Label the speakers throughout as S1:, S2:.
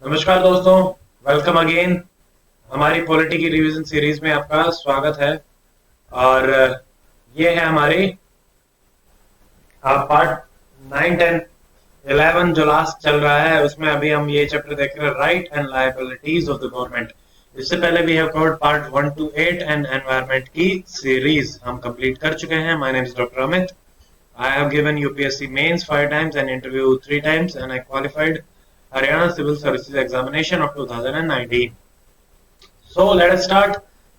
S1: नमस्कार दोस्तों, welcome again. हमारी पॉलिटी की रिवीजन सीरीज में आपका स्वागत है। और ये है हमारी पार्ट 9, 10, 11 जो लास्ट चल रहा है, उसमें अभी हम ये चैप्टर देख रहे हैं, right and liabilities of the government. इससे पहले भी have covered part 1 to 8 and environment की सीरीज हम कंप्लीट कर चुके हैं। My name is doctor Amit. I have given UPSC mains 5 times and interview 3 times, and I qualified Haryana Civil Services Examination of 2019. So let us start.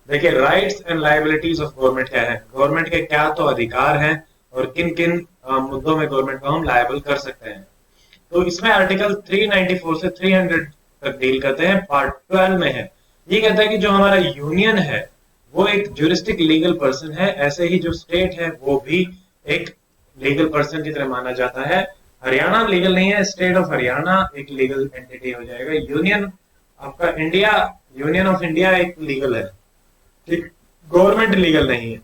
S1: देखिए, rights and liabilities of government क्या है, government के क्या तो अधिकार हैं और किन किन मुद्दों में गवर्नमेंट को हम लायबल कर सकते हैं। तो इसमें आर्टिकल 394 से 300 तक डील करते हैं। पार्ट 12 में है, ये कहता है कि जो हमारा यूनियन है वो एक ज्यूरिस्टिक लीगल पर्सन है, ऐसे ही जो स्टेट है वो भी एक लीगल पर्सन की तरह माना जाता है। हरियाणा लीगल नहीं है, स्टेट ऑफ हरियाणा एक लीगल एंटिटी हो जाएगा। यूनियन आपका इंडिया, यूनियन ऑफ इंडिया एक लीगल है, ठीक, गवर्नमेंट लीगल नहीं है।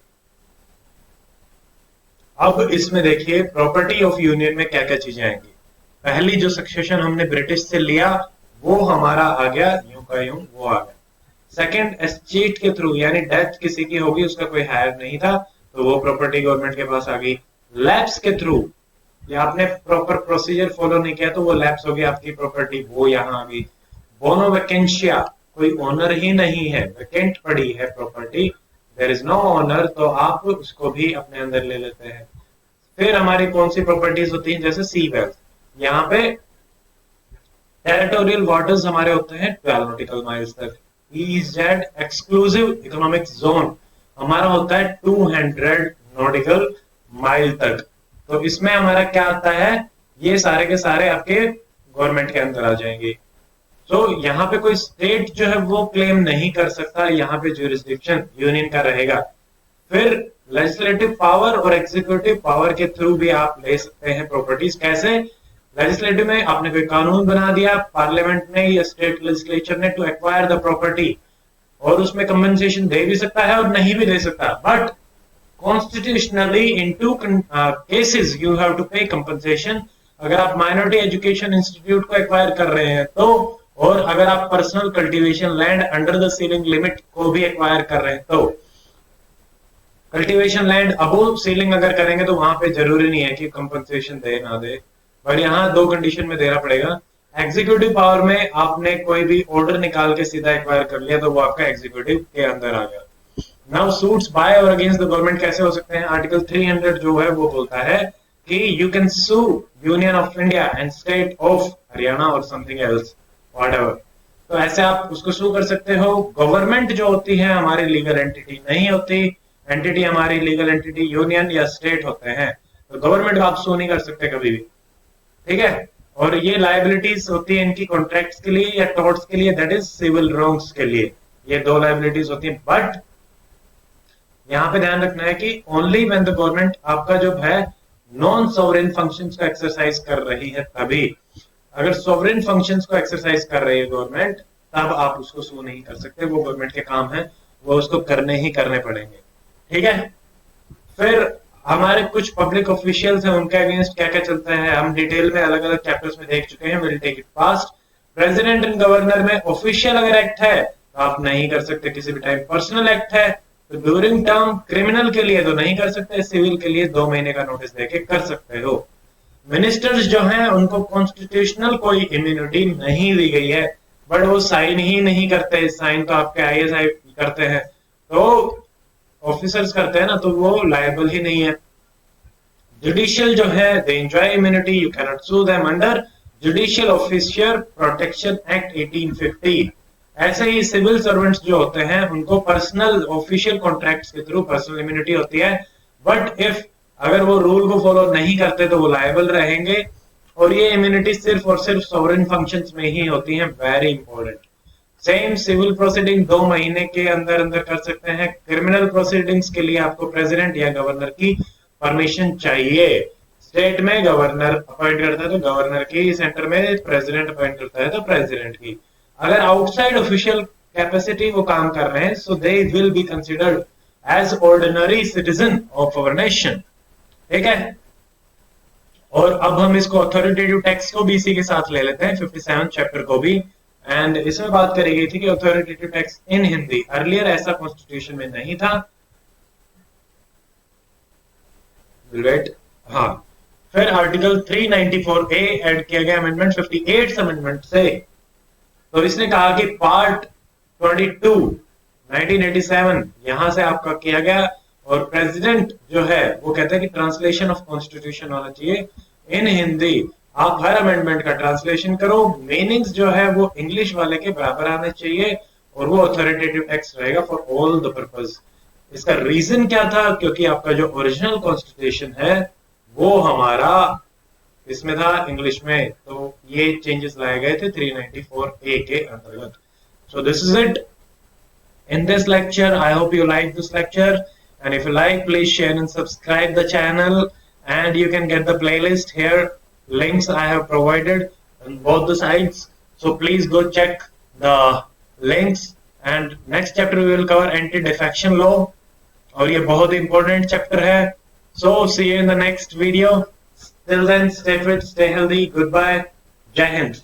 S1: अब इसमें देखिए प्रॉपर्टी ऑफ यूनियन में क्या क्या चीजें आएंगी। पहली जो सक्सेशन हमने ब्रिटिश से लिया वो हमारा आ गया, यूं का यूं वो आ गया। सेकंड, एस्टेट के थ्रू, यानी डेथ किसी की होगी, उसका कोई हायर नहीं था, तो वो प्रॉपर्टी गवर्नमेंट के पास आ गई। लैप्स के थ्रू, या आपने प्रॉपर प्रोसीजर फॉलो नहीं किया तो वो लैप्स हो गई आपकी प्रॉपर्टी, वो यहाँ आ गई। बोनो वैकेंशिया, कोई ओनर ही नहीं है, वैकेंट पड़ी है property, there is no owner, तो आप उसको भी अपने अंदर ले लेते हैं। फिर हमारी कौन सी प्रॉपर्टीज होती हैं, जैसे सी वेल्थ, यहाँ पे टेरिटोरियल वाटर्स हमारे होते हैं 12 नॉटिकल माइल्स तक। ईजेड एक्सक्लूसिव इकोनॉमिक जोन हमारा होता है 200 नॉटिकल माइल तक। तो इसमें हमारा क्या आता है, ये सारे के सारे आपके गवर्नमेंट के अंदर आ जाएंगे। तो यहाँ पे कोई स्टेट जो है वो क्लेम नहीं कर सकता, यहाँ पे ज्यूरिसडिक्शन यूनियन का रहेगा। फिर लेजिस्लेटिव पावर और एग्जीक्यूटिव पावर के थ्रू भी आप ले सकते हैं प्रॉपर्टीज। कैसे? लेजिस्लेटिव में आपने कोई कानून बना दिया, पार्लियामेंट ने या स्टेट लेजिस्लेचर ने, टू एक्वायर द प्रॉपर्टी, और उसमें कंपनसेशन दे भी सकता है और नहीं भी दे सकता। But constitutionally in two cases you have to pay compensation। अगर आप माइनॉरिटी एजुकेशन इंस्टीट्यूट को एक्वायर कर रहे हैं तो, और अगर आप personal cultivation land under the ceiling limit को भी एक्वायर कर रहे हैं तो, कल्टीवेशन लैंड अबोव सीलिंग अगर करेंगे तो वहां पे जरूरी नहीं है कि कंपनसेशन दे ना दे, बट यहाँ दो कंडीशन में देना पड़ेगा। एग्जीक्यूटिव पावर में आपने कोई भी ऑर्डर निकाल के सीधा एक्वायर कर लिया तो वो आपका एग्जीक्यूटिव के अंदर आ गया। नाउ सूट्स बाय और अगेंस्ट द गवर्नमेंट कैसे हो सकते हैं? आर्टिकल 300 जो है वो बोलता है कि you can sue union of India and state of Haryana और समथिंग एल्स व्हाटएवर। तो ऐसे आप उसको सू कर सकते हो। गवर्नमेंट जो होती है हमारी लीगल एंटिटी नहीं होती, एंटिटी हमारी लीगल एंटिटी यूनियन या स्टेट होते हैं, तो गवर्नमेंट को आप सू नहीं कर सकते कभी भी, ठीक है। और ये लायबिलिटीज होती है इनकी कॉन्ट्रैक्ट्स के लिए या टॉर्ट्स के लिए, दैट इज सिविल रॉन्ग्स के लिए, ये दो लायबिलिटीज होती है। बट यहाँ पे ध्यान रखना है कि ओनली व्हेन द गवर्नमेंट आपका जो है नॉन सॉवरेन फंक्शंस को एक्सरसाइज कर रही है तभी। अगर सॉवरेन फंक्शंस को एक्सरसाइज कर रही है गवर्नमेंट तब आप उसको सू नहीं कर सकते, वो गवर्नमेंट के काम है, वो उसको करने ही करने पड़ेंगे, ठीक है। फिर हमारे कुछ पब्लिक ऑफिशियल्स हैं, उनके अगेंस्ट क्या क्या चलता है हम डिटेल में अलग अलग चैप्टर्स में देख चुके हैं, will take it fast. President and governor में ऑफिशियल अगर एक्ट है तो आप नहीं कर सकते किसी भी टाइम। पर्सनल एक्ट है तो ड्यूरिंग टर्म, क्रिमिनल के लिए तो नहीं कर सकते, सिविल के लिए 2 महीने का नोटिस देके कर सकते हो। मिनिस्टर्स जो हैं उनको कॉन्स्टिट्यूशनल कोई इम्यूनिटी नहीं दी गई है, बट वो साइन ही नहीं करते, साइन तो आपके ISI करते हैं, तो ऑफिसर्स करते हैं ना, तो वो लायबल ही नहीं है। जुडिशियल जो है they enjoy immunity, you can not sue them under judicial officer protection act 1850। ऐसे ही सिविल सर्वेंट्स जो होते हैं उनको पर्सनल ऑफिशियल कॉन्ट्रैक्ट्स के थ्रू पर्सनल इम्यूनिटी होती है, बट इफ अगर वो रूल को फॉलो नहीं करते तो वो लायबल रहेंगे। और ये इम्यूनिटी सिर्फ और सिर्फ सॉवरेन फंक्शंस में ही होती हैं, very important. Same civil proceeding 2 महीने के अंदर अंदर कर सकते हैं। क्रिमिनल प्रोसीडिंग्स के लिए आपको प्रेसिडेंट या गवर्नर की परमिशन चाहिए। स्टेट में गवर्नर अपॉइंट करता है तो गवर्नर की, सेंटर में प्रेसिडेंट अपॉइंट करता है तो प्रेसिडेंट की। अगर आउटसाइड ऑफिशियल कैपेसिटी वो काम कर रहे हैं so they will be considered as ordinary citizen of our nation, ठीक है। और अब हम इसको अथॉरिटेटिव टैक्स को भी इसी के साथ ले लेते हैं, 57 चैप्टर को भी। एंड इसमें बात करी गई थी कि authoritative text in Hindi, earlier ऐसा कॉन्स्टिट्यूशन में नहीं था। वेट, हाँ, फिर आर्टिकल 394A ऐड किया गया अमेंडमेंट 58 अमेंडमेंट से। तो इसने कहा कि पार्ट 22 1987 यहां से आपका किया गया, और प्रेसिडेंट जो है वो कहता है कि ट्रांसलेशन ऑफ कॉन्स्टिट्यूशन होना चाहिए इन हिंदी। आप हर अमेंडमेंट का ट्रांसलेशन करो, मीनिंग्स जो है वो इंग्लिश वाले के बराबर आने चाहिए, और वो अथॉरिटेटिव टेक्स्ट रहेगा फॉर ऑल द पर्पस। इसका रीजन क्या था? क्योंकि आपका जो ओरिजिनल कॉन्स्टिट्यूशन है वो हमारा इसमें था इंग्लिश में, तो ये चेंजेस लाए गए थे 394A के अंतर्गत। So this is it in this lecture. I hope you like this lecture, and if you like, please share and subscribe the channel, and you can get the playlist here. Links I have provided on both the sides, so please go check the links. And next chapter we will cover anti-defection law, और ये बहुत important chapter है. So see you in the next video. Till then, stay fit, stay healthy. Goodbye. Jai Hind.